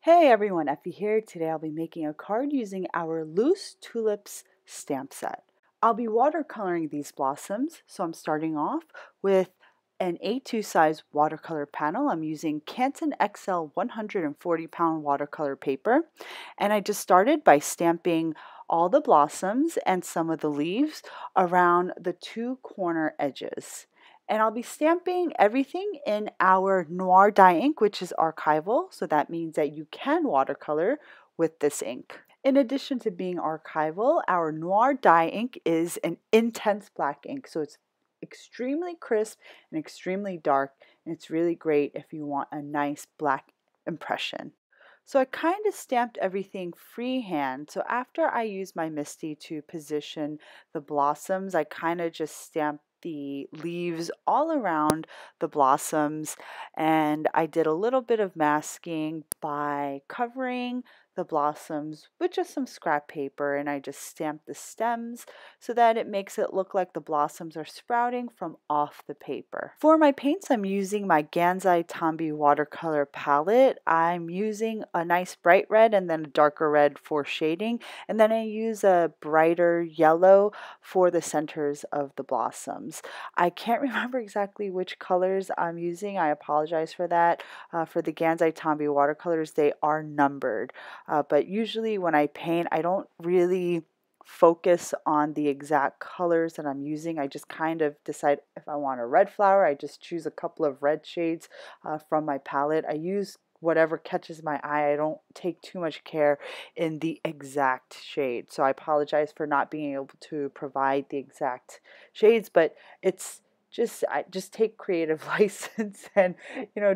Hey everyone, Effie here. Today I'll be making a card using our loose tulips stamp set. I'll be watercoloring these blossoms, so I'm starting off with an A2 size watercolor panel. I'm using Canton XL 140 pound watercolor paper, and I just started by stamping all the blossoms and some of the leaves around the two corner edges. And I'll be stamping everything in our Noir Dye Ink, which is archival. So that means that you can watercolor with this ink. In addition to being archival, our Noir Dye Ink is an intense black ink. So it's extremely crisp and extremely dark. And it's really great if you want a nice black impression. So I kind of stamped everything freehand. So after I used my MISTI to position the blossoms, I kind of just stamped the leaves all around the blossoms, and I did a little bit of masking by covering the blossoms with just some scrap paper, and I just stamped the stems so that it makes it look like the blossoms are sprouting from off the paper. For my paints, I'm using my Gansai Tambi watercolor palette. I'm using a nice bright red and then a darker red for shading, and then I use a brighter yellow for the centers of the blossoms. I can't remember exactly which colors I'm using. I apologize for that. For the Gansai Tambi watercolors, they are numbered. But usually when I paint, I don't really focus on the exact colors that I'm using. I just kind of decide if I want a red flower. I just choose a couple of red shades from my palette. I use whatever catches my eye. I don't take too much care in the exact shade. So I apologize for not being able to provide the exact shades, but I just take creative license and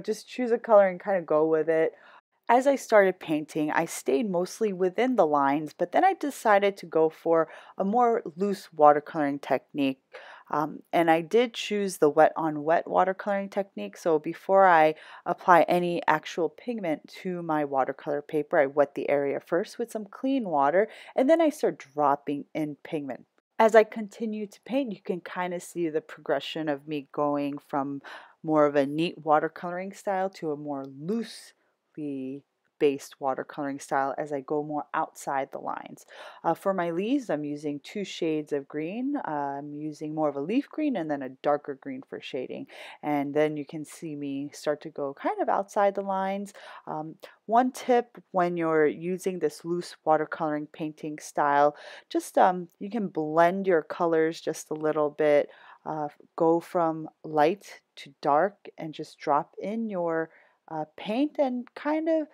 just choose a color and kind of go with it. As I started painting, I stayed mostly within the lines, but then I decided to go for a more loose watercoloring technique. And I did choose the wet on wet watercoloring technique. So before I apply any actual pigment to my watercolor paper, I wet the area first with some clean water, and then I start dropping in pigment. As I continue to paint, you can kind of see the progression of me going from more of a neat watercoloring style to a more loosely based watercoloring style as I go more outside the lines. For my leaves, I'm using two shades of green. I'm using more of a leaf green and then a darker green for shading. And then you can see me start to go kind of outside the lines. One tip when you're using this loose watercoloring painting style, just you can blend your colors just a little bit. Go from light to dark and just drop in your paint and kind of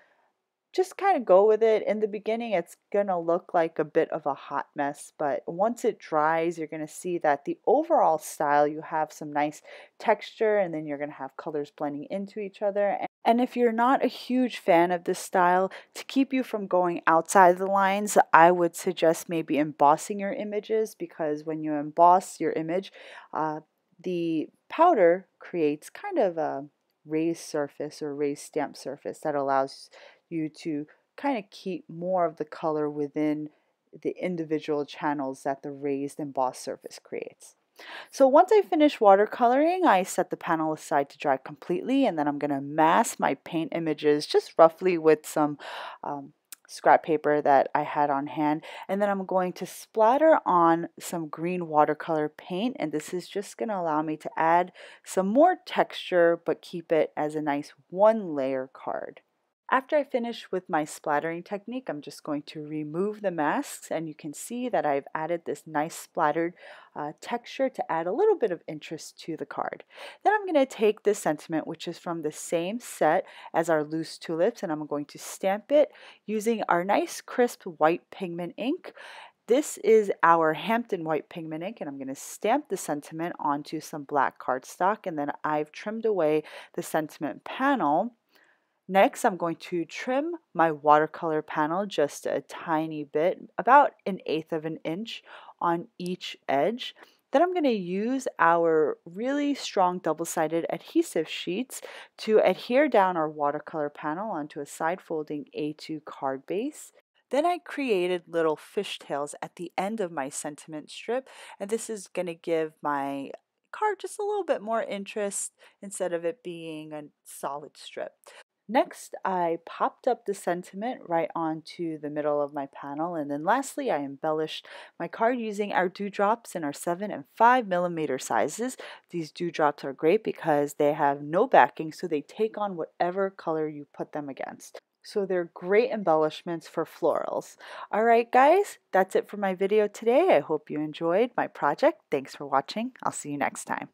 go with it. In the beginning, it's gonna look like a bit of a hot mess, but once it dries, you're gonna see that the overall style, you have some nice texture, and then you're gonna have colors blending into each other. And if you're not a huge fan of this style, to keep you from going outside the lines, I would suggest maybe embossing your images, because when you emboss your image, the powder creates kind of a raised surface or raised stamp surface that allows you to kind of keep more of the color within the individual channels that the raised embossed surface creates. So once I finish watercoloring, I set the panel aside to dry completely, and then I'm going to mask my paint images just roughly with some scrap paper that I had on hand, and then I'm going to splatter on some green watercolor paint, and this is just going to allow me to add some more texture but keep it as a nice one layer card. After I finish with my splattering technique, I'm just going to remove the masks, and you can see that I've added this nice splattered texture to add a little bit of interest to the card. Then I'm going to take this sentiment, which is from the same set as our loose tulips, and I'm going to stamp it using our nice crisp white pigment ink. This is our Hampton white pigment ink, and I'm going to stamp the sentiment onto some black cardstock, and then I've trimmed away the sentiment panel. Next, I'm going to trim my watercolor panel just a tiny bit, about 1/8 of an inch on each edge. Then I'm going to use our really strong double-sided adhesive sheets to adhere down our watercolor panel onto a side-folding A2 card base. Then I created little fishtails at the end of my sentiment strip, and this is going to give my card just a little bit more interest instead of it being a solid strip. Next, I popped up the sentiment right onto the middle of my panel, and then lastly, I embellished my card using our dewdrops in our 7 and 5 millimeter sizes. These dewdrops are great because they have no backing, so they take on whatever color you put them against. So they're great embellishments for florals. All right, guys, that's it for my video today. I hope you enjoyed my project. Thanks for watching. I'll see you next time.